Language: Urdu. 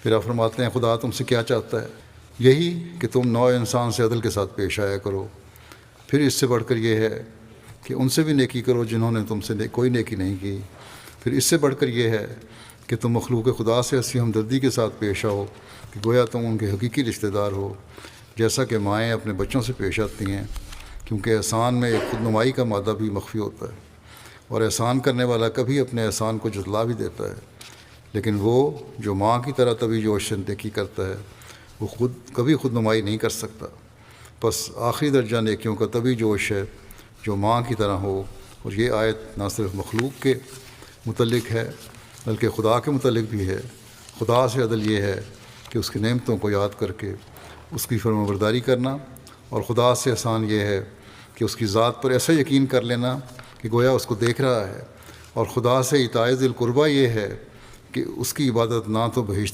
پھر آپ فرماتے ہیں خدا تم سے کیا چاہتا ہے؟ یہی کہ تم نوع انسان سے عدل کے ساتھ پیش آیا کرو، پھر اس سے بڑھ کر یہ ہے کہ ان سے بھی نیکی کرو جنہوں نے تم سے کوئی نیکی نہیں کی، پھر اس سے بڑھ کر یہ ہے کہ تم مخلوق خدا سے ہنسی ہمدردی کے ساتھ پیش آؤ کہ گویا تم ان کے حقیقی رشتہ دار ہو، جیسا کہ مائیں اپنے بچوں سے پیش آتی ہیں، کیونکہ احسان میں ایک خود نمائی کا مادہ بھی مخفی ہوتا ہے، اور احسان کرنے والا کبھی اپنے احسان کو جتلا بھی دیتا ہے، لیکن وہ جو ماں کی طرح طبی جوش سے نیکی کرتا ہے وہ کبھی خود نمائی نہیں کر سکتا۔ پس آخری درجہ نیکیوں کا طبی جوش ہے جو ماں کی طرح ہو، اور یہ آیت نہ صرف مخلوق کے متعلق ہے بلکہ خدا کے متعلق بھی ہے۔ خدا سے عدل یہ ہے کہ اس کی نعمتوں کو یاد کر کے اس کی فرمانبرداری کرنا، اور خدا سے احسان یہ ہے کہ اس کی ذات پر ایسا یقین کر لینا کہ گویا اس کو دیکھ رہا ہے، اور خدا سے اطاعت ذی القربیٰ یہ ہے کہ اس کی عبادت نہ تو بہشت